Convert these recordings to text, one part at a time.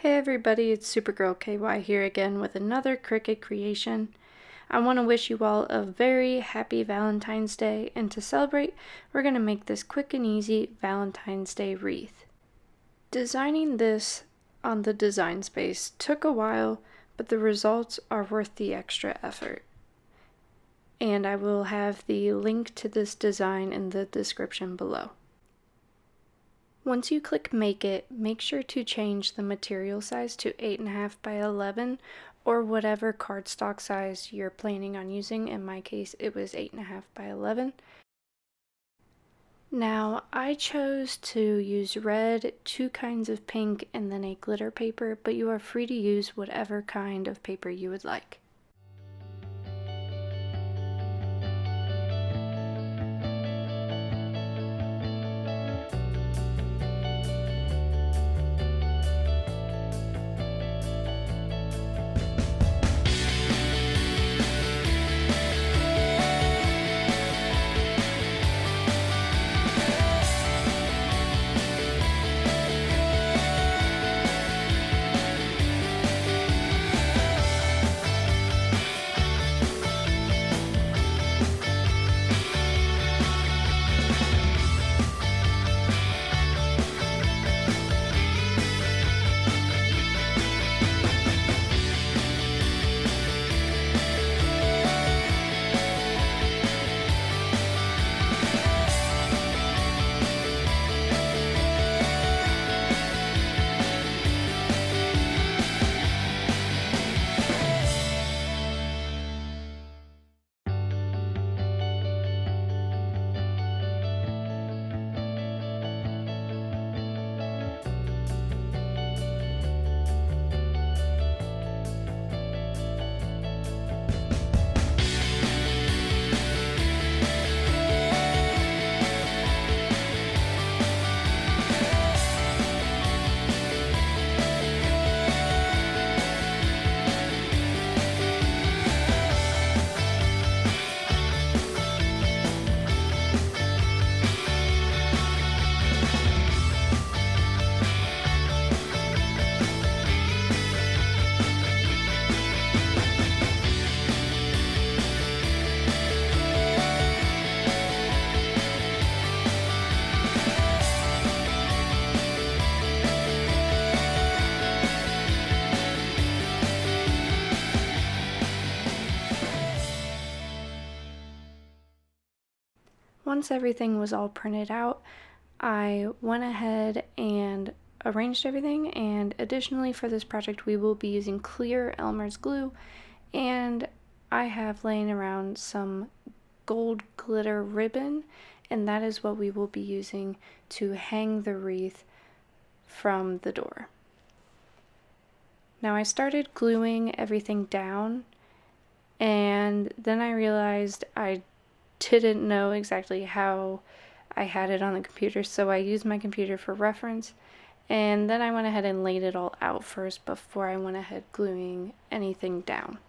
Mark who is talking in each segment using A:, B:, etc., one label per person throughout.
A: Hey everybody, it's SuperGirl KY here again with another Cricut creation. I want to wish you all a very happy Valentine's Day, and to celebrate, we're going to make this quick and easy Valentine's Day wreath. Designing this on the design space took a while, but the results are worth the extra effort. And I will have the link to this design in the description below. Once you click Make It, make sure to change the material size to 8.5 by 11 or whatever cardstock size you're planning on using. In my case, it was 8.5 by 11. Now, I chose to use red, 2 kinds of pink, and then a glitter paper, but you are free to use whatever kind of paper you would like. Once everything was all printed out, I went ahead and arranged everything, and additionally for this project we will be using clear Elmer's glue, and I have laying around some gold glitter ribbon, and that is what we will be using to hang the wreath from the door. Now I started gluing everything down, and then I realized I didn't know exactly how I had it on the computer, so I used my computer for reference, and then I went ahead and laid it all out first before I went ahead gluing anything down.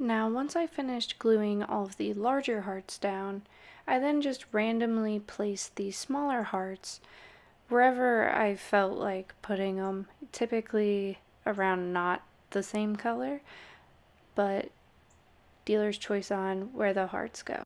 A: Now, once I finished gluing all of the larger hearts down, I then just randomly placed the smaller hearts wherever I felt like putting them, typically around not the same color, but dealer's choice on where the hearts go.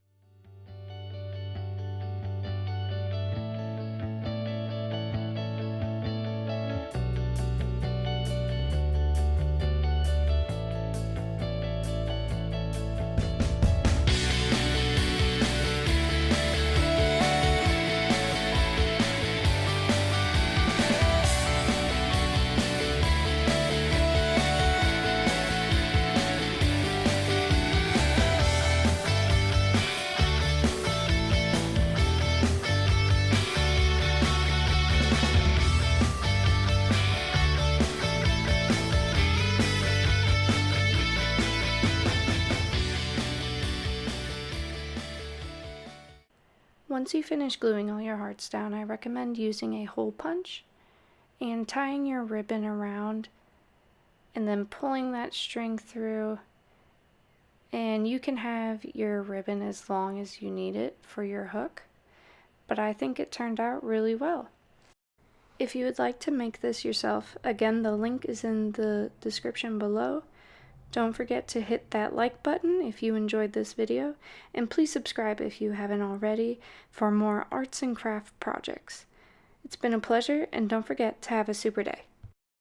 A: Once you finish gluing all your hearts down, I recommend using a hole punch and tying your ribbon around and then pulling that string through, and you can have your ribbon as long as you need it for your hook, but I think it turned out really well. If you would like to make this yourself, again, the link is in the description below. Don't forget to hit that like button if you enjoyed this video, and please subscribe if you haven't already for more arts and craft projects. It's been a pleasure, and don't forget to have a super day.